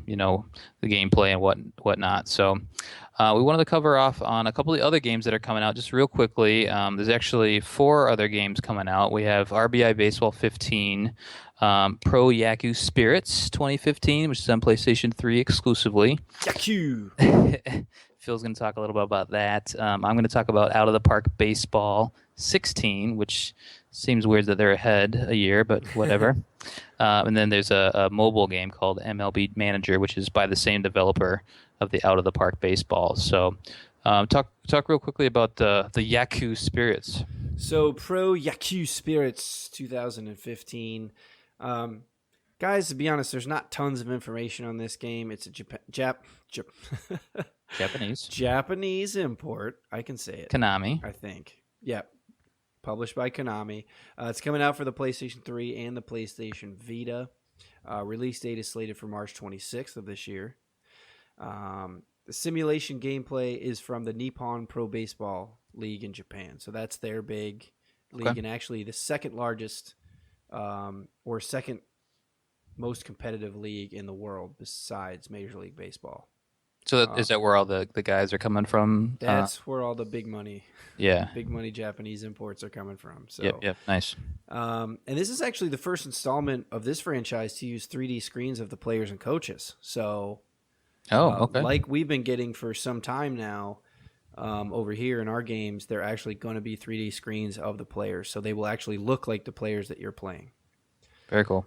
gameplay and whatnot. So we wanted to cover off on a couple of the other games that are coming out just real quickly. There's actually 4 other games coming out. We have RBI Baseball 15. Pro Yakyuu Spirits 2015, which is on PlayStation 3 exclusively. Yakyuu! Phil's going to talk a little bit about that. I'm going to talk about Out of the Park Baseball 16, which seems weird that they're ahead a year, but whatever. And then there's a mobile game called MLB Manager, which is by the same developer of the Out of the Park Baseball. So talk real quickly about the Yakyuu Spirits. So Pro Yakyuu Spirits 2015. Guys, to be honest, there's not tons of information on this game. It's a Japanese import. I can say it. Konami. I think. Yep. Published by Konami. It's coming out for the PlayStation 3 and the PlayStation Vita. Release date is slated for March 26th of this year. The simulation gameplay is from the Nippon Pro Baseball League in Japan. So that's their big league, and actually the second largest or second most competitive league in the world besides Major League Baseball. So is that where all the guys are coming from? That's where all the big money Japanese imports are coming from. So Yep, nice. And this is actually the first installment of this franchise to use 3D screens of the players and coaches. So, okay. Like we've been getting for some time now, over here in our games, they're actually going to be 3D screens of the players, so they will actually look like the players that you're playing. Very cool.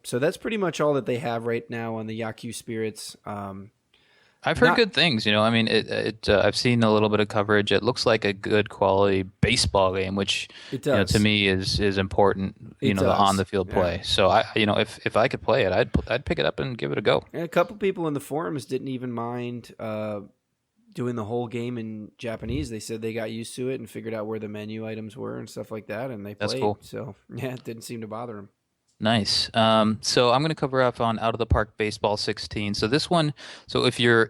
So that's pretty much all that they have right now on the Yakyuu Spirits. I've heard good things. I mean, I've seen a little bit of coverage. It looks like a good quality baseball game, which it does. To me is important. The on the field play. So if I could play it, I'd pick it up and give it a go. And a couple people in the forums didn't even mind doing the whole game in Japanese. They said they got used to it and figured out where the menu items were and stuff like that, and they played. That's cool. So it didn't seem to bother them. Nice. So I'm going to cover up on Out of the Park Baseball 16. So this one, if you're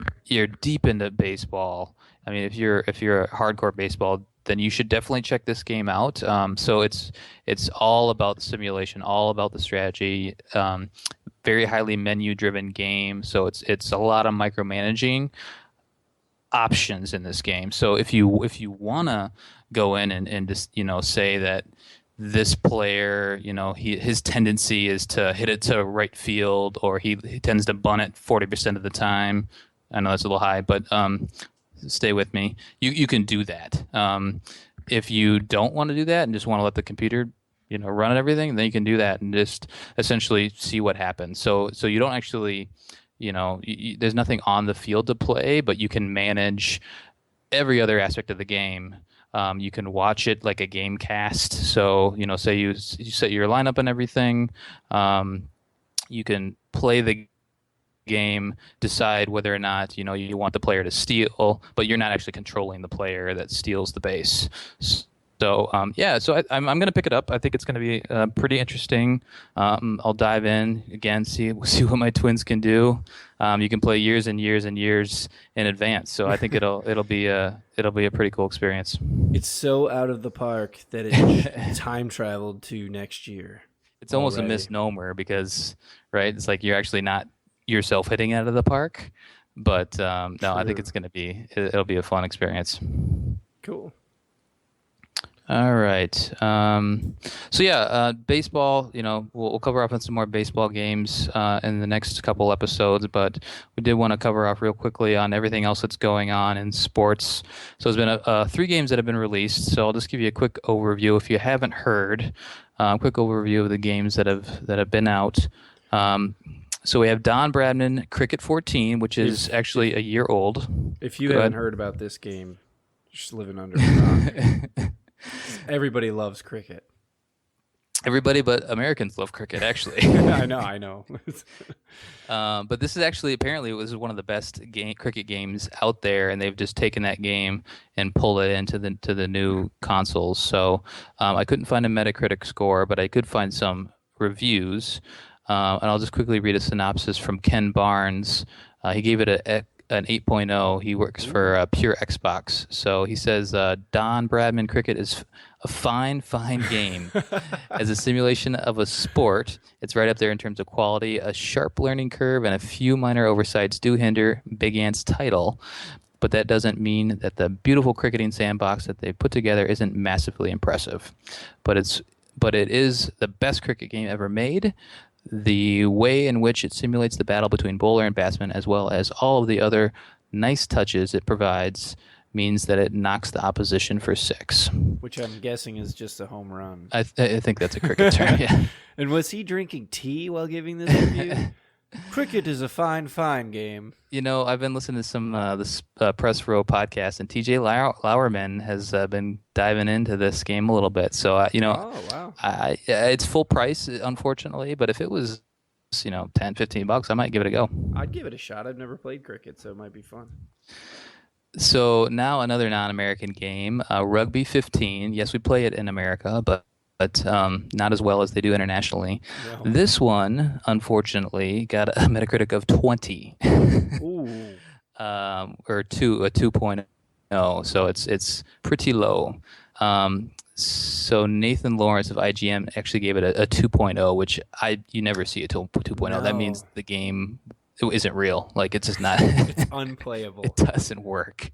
deep into baseball, I mean, if you're a hardcore baseball, then you should definitely check this game out. So it's all about the simulation, all about the strategy. Very highly menu-driven game. So it's a lot of micromanaging options in this game. So if you want to go in and just say that this player, his tendency is to hit it to right field, or he tends to bunt it 40% of the time. I know that's a little high, but stay with me. You can do that. If you don't want to do that and just want to let the computer, run everything, then you can do that and just essentially see what happens. So you don't actually, there's nothing on the field to play, but you can manage every other aspect of the game. You can watch it like a game cast. So, say you set your lineup and everything. You can play the game, decide whether or not, you want the player to steal, but you're not actually controlling the player that steals the base. So, I'm going to pick it up. I think it's going to be pretty interesting. I'll dive in again, see what my twins can do. You can play years and years and years in advance. So I think it'll be a pretty cool experience. It's so out of the park that it time traveled to next year. It's almost a misnomer because, right? It's like you're actually not yourself hitting out of the park. But no, I think it'll be a fun experience. Cool. All right. Baseball, we'll cover off on some more baseball games in the next couple episodes, but we did want to cover off real quickly on everything else that's going on in sports. So there's been 3 games that have been released, so I'll just give you a quick overview. If you haven't heard, quick overview of the games that have been out. So we have Don Bradman Cricket 14, which is actually a year old. If you haven't heard about this game, you're just living under a rock. Everybody loves cricket. Everybody but Americans love cricket, actually. I know. But this is actually, apparently, it was one of the best cricket games out there, and they've just taken that game and pulled it into the new consoles. So I couldn't find a Metacritic score, but I could find some reviews. And I'll just quickly read a synopsis from Ken Barnes. He gave it an 8.0. He works for Pure Xbox. So he says, Don Bradman Cricket is a fine game. As a simulation of a sport, it's right up there in terms of quality. A sharp learning curve and a few minor oversights do hinder Big Ant's title. But that doesn't mean that the beautiful cricketing sandbox that they put together isn't massively impressive. But it is the best cricket game ever made. The way in which it simulates the battle between bowler and batsman, as well as all of the other nice touches it provides, means that it knocks the opposition for 6. Which I'm guessing is just a home run. I think that's a cricket term, yeah. And was he drinking tea while giving this review? Cricket is a fine game. I've been listening to some this Press Row podcast, and TJ Lauerman has been diving into this game a little bit. So, oh, wow. It's full price, unfortunately, but if it was, $10-15, I might give it a go. I'd give it a shot. I've never played cricket, so it might be fun. So now another non-American game, Rugby 15. Yes, we play it in America, but not as well as they do internationally. Wow. This one, unfortunately, got a Metacritic of 20. Ooh. Or a 2.0, so it's pretty low. So Nathan Lawrence of IGN actually gave it a 2.0, which you never see a 2.0. No. That means the game isn't real. Like, it's just not. It's unplayable. It doesn't work.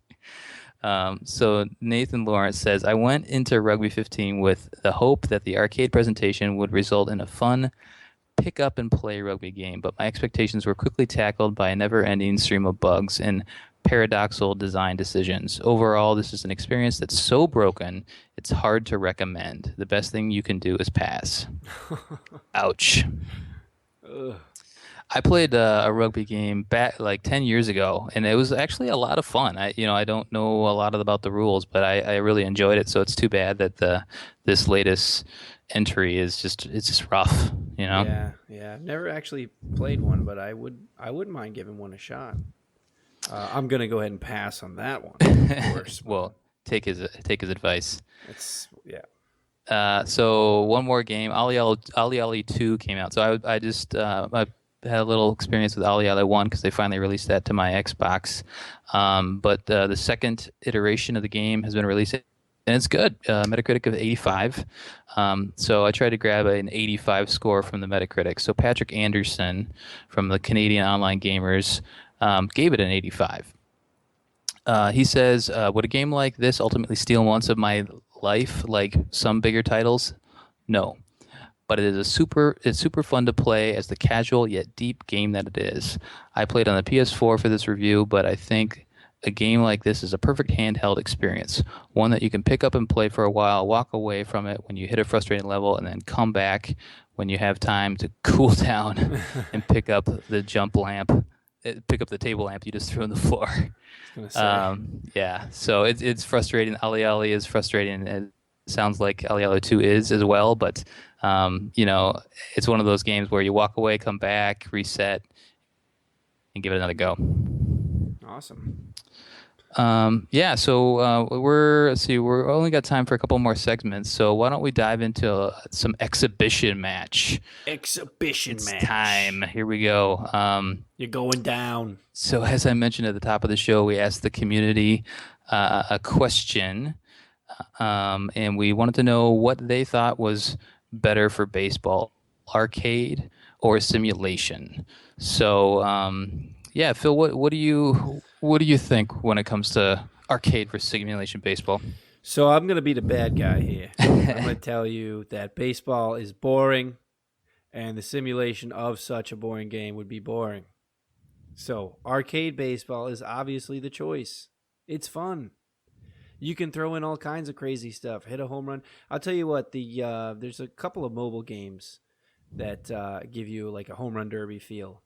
So Nathan Lawrence says, I went into Rugby 15 with the hope that the arcade presentation would result in a fun pick up and play rugby game, but my expectations were quickly tackled by a never-ending stream of bugs and paradoxical design decisions. Overall, this is an experience that's so broken, it's hard to recommend. The best thing you can do is pass. Ouch. Ugh. I played a rugby game back like 10 years ago, and it was actually a lot of fun. I don't know a lot about the rules, but I really enjoyed it. So it's too bad that this latest entry is just rough. Yeah. I've never actually played one, but I wouldn't mind giving one a shot. I'm gonna go ahead and pass on that one. Of course. Well, take his advice. So one more game, Ali Ali 2 came out. So I had a little experience with Ali Ali 1 because they finally released that to my Xbox. But the second iteration of the game has been released, and it's good. Metacritic of 85. So I tried to grab an 85 score from the Metacritic. So Patrick Anderson from the Canadian Online Gamers gave it an 85. He says, would a game like this ultimately steal months of my life like some bigger titles? No. But it's super fun to play as the casual yet deep game that it is. I played on the PS4 for this review, but I think a game like this is a perfect handheld experience, one that you can pick up and play for a while, walk away from it when you hit a frustrating level, and then come back when you have time to cool down and pick up the table lamp you just threw on the floor. Yeah, so it's frustrating. Ali Ali is frustrating. It sounds like Ali Ali 2 is as well, but it's one of those games where you walk away, come back, reset, and give it another go. Awesome. So we're only got time for a couple more segments, so why don't we dive into some exhibition match? It's time. Here we go. You're going down. So as I mentioned at the top of the show, we asked the community a question, and we wanted to know what they thought was better for baseball, arcade or simulation. So Phil, what do you think when it comes to arcade versus simulation baseball? So I'm going to be the bad guy here. I'm going to tell you that baseball is boring, and the simulation of such a boring game would be boring. So arcade baseball is obviously the choice. It's fun. You can throw in all kinds of crazy stuff. Hit a home run. I'll tell you what. There's a couple of mobile games that give you like a home run derby feel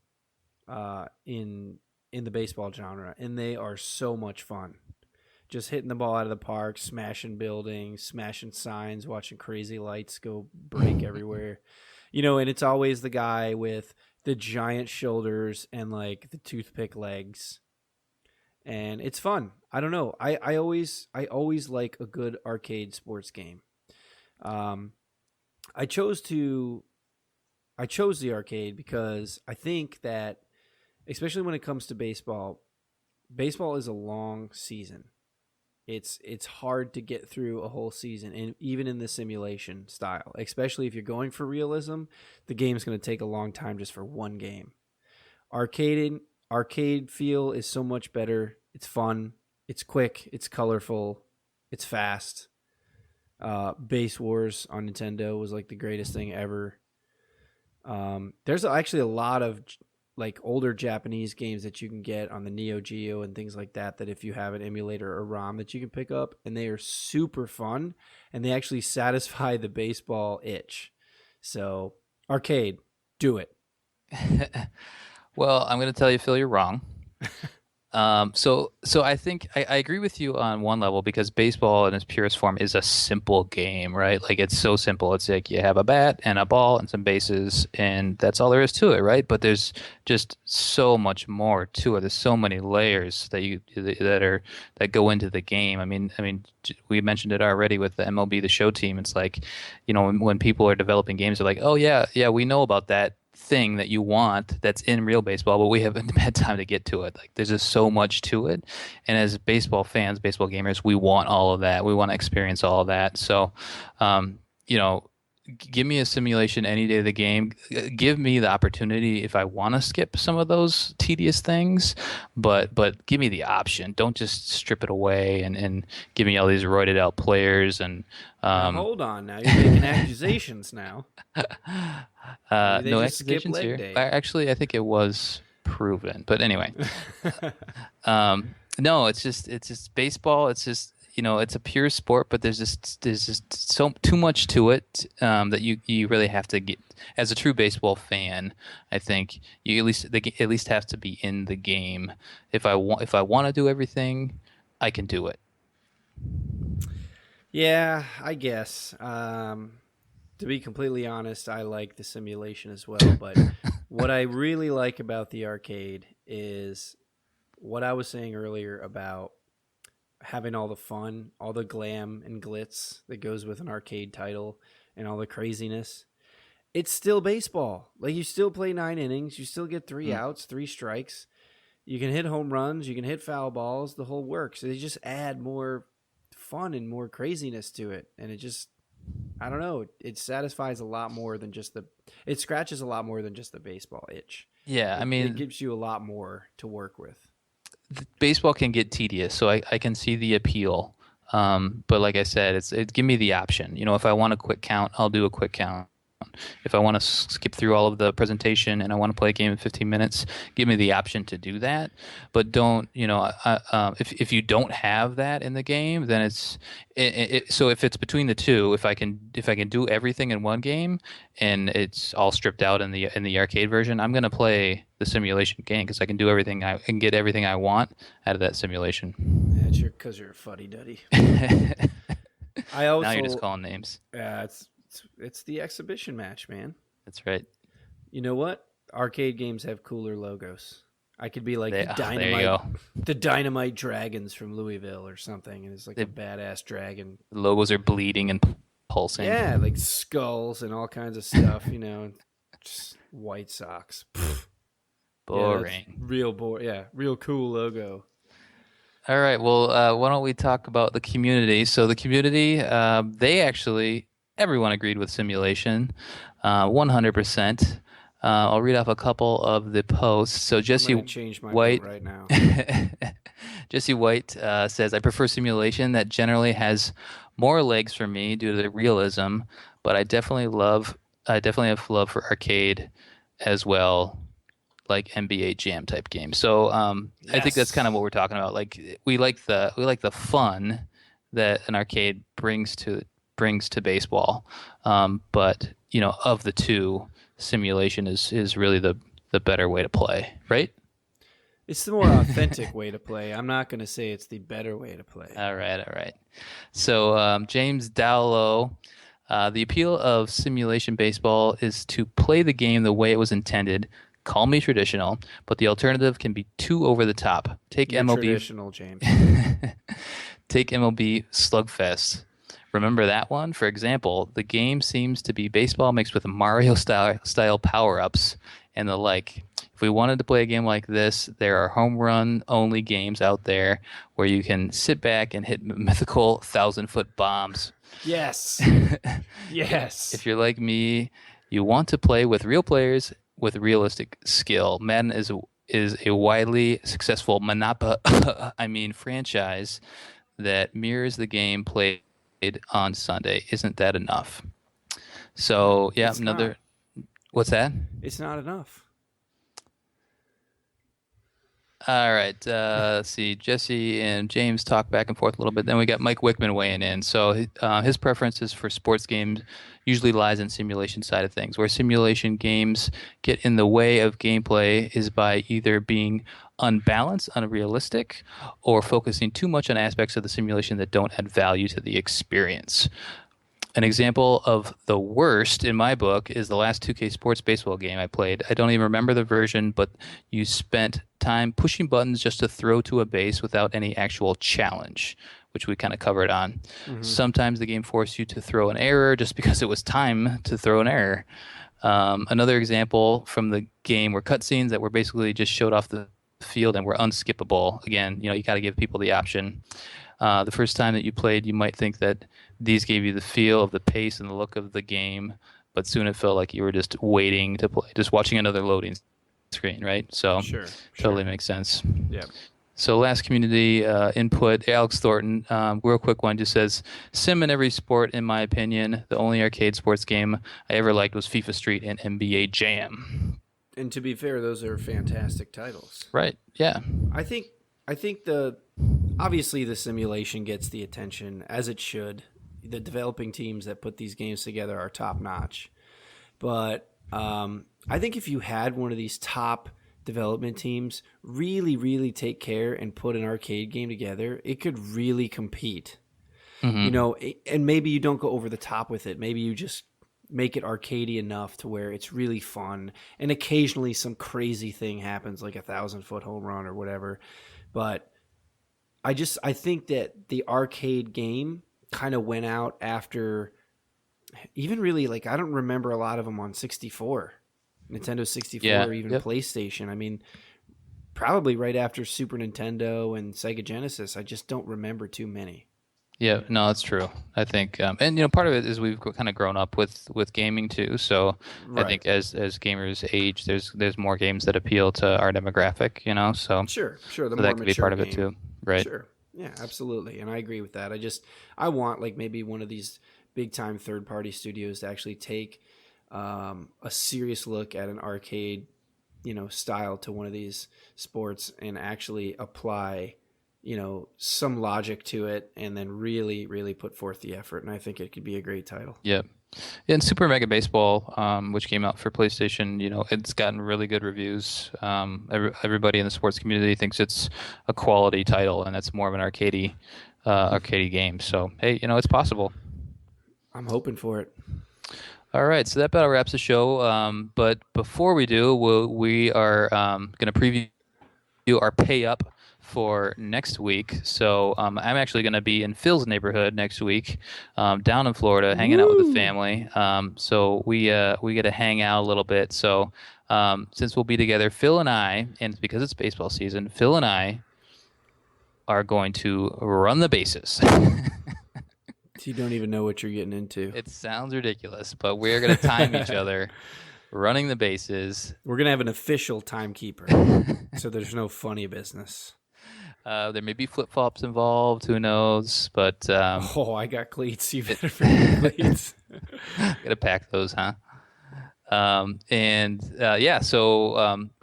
in the baseball genre, and they are so much fun. Just hitting the ball out of the park, smashing buildings, smashing signs, watching crazy lights go break everywhere. And it's always the guy with the giant shoulders and like the toothpick legs. And it's fun. I don't know. I always like a good arcade sports game. I chose the arcade because I think that, especially when it comes to baseball is a long season. It's hard to get through a whole season, and even in the simulation style, especially if you're going for realism, the game's going to take a long time just for one game. Arcade feel is so much better. It's fun. It's quick. It's colorful. It's fast. Base Wars on Nintendo was like the greatest thing ever. There's actually a lot of like older Japanese games that you can get on the Neo Geo and things like that if you have an emulator or ROM that you can pick up, and they are super fun, and they actually satisfy the baseball itch. So arcade, do it. Well, I'm going to tell you, Phil, you're wrong. So I think I agree with you on one level, because baseball in its purest form is a simple game, right? Like, it's so simple. It's like you have a bat and a ball and some bases, and that's all there is to it, right? But there's just so much more to it. There's so many layers that go into the game. I mean, we mentioned it already with the MLB The Show team. It's like, when people are developing games, they're like, oh yeah, we know about that thing that you want that's in real baseball, but we haven't had time to get to it. Like there's just so much to it, and as baseball fans, baseball gamers, we want all of that. We want to experience all of that. So, you know, give me a simulation any day of the game. Give me the opportunity if I want to skip some of those tedious things, but give me the option. Don't just strip it away and give me all these roided out players and. Now, hold on, now you're making accusations now. No accusations here. Actually, I think it was proven. But anyway, no, it's just baseball. It's just, you know, it's a pure sport, but there's just so too much to it that you really have to get. As a true baseball fan, I think you at least have to be in the game. If I want to do everything, I can do it. Yeah, I guess. To be completely honest, I like the simulation as well, but what I really like about the arcade is what I was saying earlier about having all the fun, all the glam and glitz that goes with an arcade title and all the craziness. It's still baseball. Like, you still play 9 innings, you still get 3 outs, 3 strikes. You can hit home runs, you can hit foul balls, the whole works. They just add more fun and more craziness to it, and it just, I don't know, it satisfies a lot more than just it scratches a lot more than just the baseball itch. Yeah, I mean, it gives you a lot more to work with. Baseball can get tedious, so I can see the appeal. But like I said, give me the option. You know, if I want a quick count, I'll do a quick count. If I want to skip through all of the presentation and I want to play a game in 15 minutes, give me the option to do that. But don't, you know, if you don't have that in the game, then so if it's between the two, if I can do everything in one game and it's all stripped out in the arcade version, I'm going to play the simulation game because I can do everything. I can get everything I want out of that simulation. That's because you're a fuddy-duddy. Now you're just calling names. Yeah, it's the exhibition match, man. That's right. You know what? Arcade games have cooler logos. I could be like the Dynamite Dragons from Louisville or something, and it's like a badass dragon. The logos are bleeding and pulsing. Yeah, like skulls and all kinds of stuff, you know. Just White Sox. Boring. Yeah, real boring. Yeah, real cool logo. All right. Well, why don't we talk about the community? So the community, they actually. Everyone agreed with simulation, 100%. I'll read off a couple of the posts. So Jesse White right now. Jesse White says, "I prefer simulation. That generally has more legs for me due to the realism, but I definitely have love for arcade as well, like NBA Jam type games." So Yes. I think that's kind of what we're talking about. Like we like the fun that an arcade brings to baseball, but you know, of the two, simulation is really the better way to play, right? It's the more authentic way to play. I'm not going to say it's the better way to play. All right. So James Dowlow, the appeal of simulation baseball is to play the game the way it was intended. Call me traditional, but the alternative can be too over the top. Take You're MLB traditional, James. Take MLB Slugfest. Remember that one? For example, the game seems to be baseball mixed with Mario style power-ups and the like. If we wanted to play a game like this, there are home run only games out there where you can sit back and hit mythical 1,000-foot bombs. Yes. Yes. If you're like me, you want to play with real players with realistic skill. Madden is a widely successful franchise that mirrors the game played on Sunday. Isn't that enough? So yeah, what's that? It's not enough. All right. Let's see. Jesse and James talk back and forth a little bit. Then we got Mike Wickman weighing in. So his preferences for sports games usually lies in simulation side of things. Where simulation games get in the way of gameplay is by either being unbalanced, unrealistic, or focusing too much on aspects of the simulation that don't add value to the experience. An example of the worst in my book is the last 2K Sports baseball game I played. I don't even remember the version, but you spent time pushing buttons just to throw to a base without any actual challenge, which we kind of covered on. Mm-hmm. Sometimes the game forced you to throw an error just because it was time to throw an error. Another example from the game were cutscenes that were basically just showed off the field and were unskippable. Again, you got to give people the option. The first time that you played, you might think that these gave you the feel of the pace and the look of the game, but soon it felt like you were just waiting to play, just watching another loading screen, right? So Sure. totally makes sense. Yeah. So last community input, Alex Thornton, real quick one, just says, sim in every sport, in my opinion. The only arcade sports game I ever liked was FIFA Street and NBA Jam. And to be fair, those are fantastic titles. Right, yeah. I think obviously the simulation gets the attention, as it should. The developing teams that put these games together are top notch. But I think if you had one of these top development teams really, really take care and put an arcade game together, it could really compete. Mm-hmm. And maybe you don't go over the top with it. Maybe you just make it arcadey enough to where it's really fun, and occasionally some crazy thing happens, like 1,000-foot home run or whatever. But I think that the arcade game kind of went out after, even really, like, I don't remember a lot of them on 64. Nintendo 64 or even PlayStation. I mean, probably right after Super Nintendo and Sega Genesis. I just don't remember too many. Yeah, no, that's true. I think, and part of it is we've kind of grown up with gaming too. So Right. I think as gamers age, there's more games that appeal to our demographic. So Sure. The so more that could be part of mature it too, right? Sure. Yeah, absolutely. And I agree with that. I want like maybe one of these big time third party studios to actually take a serious look at an arcade, style to one of these sports and actually apply, some logic to it, and then really, really put forth the effort. And I think it could be a great title. Yeah. And Super Mega Baseball, which came out for PlayStation, it's gotten really good reviews. Everybody in the sports community thinks it's a quality title, and it's more of an arcadey game. So hey, it's possible. I'm hoping for it. All right, so that about wraps the show. But before we do, we are going to preview our pay up for next week. So I'm actually going to be in Phil's neighborhood next week, down in Florida, hanging out with the family. So we get to hang out a little bit. So since we'll be together, Phil and I, and because it's baseball season, Phil and I are going to run the bases. You don't even know what you're getting into. It sounds ridiculous, but we're going to time each other running the bases. We're going to have an official timekeeper, so there's no funny business. There may be flip-flops involved, who knows, but... I got cleats. You better bring cleats. Got to pack those, huh? So we're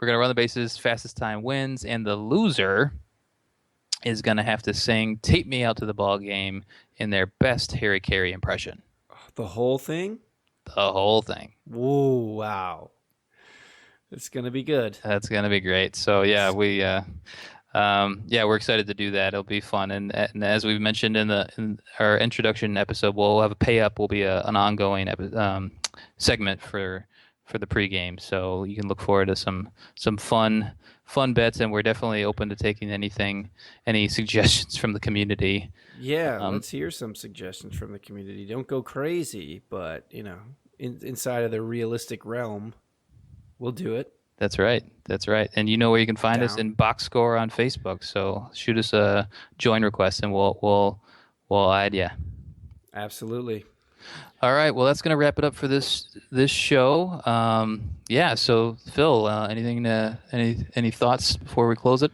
going to run the bases, fastest time wins, and the loser is going to have to sing Tape Me Out to the Ball Game in their best Harry Carey impression. The whole thing? The whole thing. Whoa, wow. It's going to be good. That's going to be great. So, yeah, we're excited to do that. It'll be fun. And as we've mentioned in our introduction episode, we'll have a pay-up. Will be an ongoing segment for the pregame. So you can look forward to some fun bets, and we're definitely open to taking any suggestions from the community. Yeah, let's hear some suggestions from the community. Don't go crazy, but inside of the realistic realm, we'll do it. That's right. And you know where you can find us in Box Score on Facebook. So shoot us a join request, and we'll add you. Absolutely. All right. Well, that's going to wrap it up for this show. So Phil, any thoughts before we close it?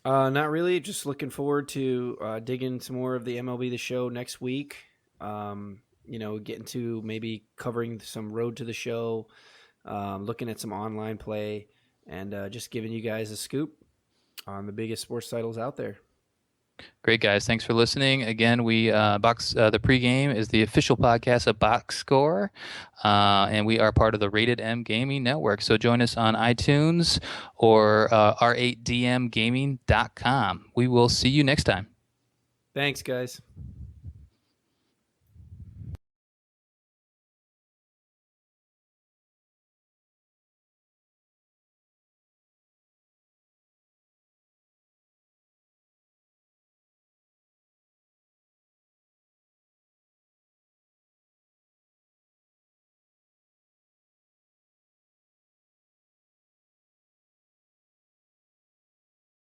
Not really. Just looking forward to digging some more of the MLB The Show next week. Getting to maybe covering some Road to the Show, looking at some online play, and just giving you guys a scoop on the biggest sports titles out there. Great, guys. Thanks for listening. Again, the pregame is the official podcast of Box Score, and we are part of the Rated M Gaming Network. So join us on iTunes or r8dmgaming.com. We will see you next time. Thanks, guys.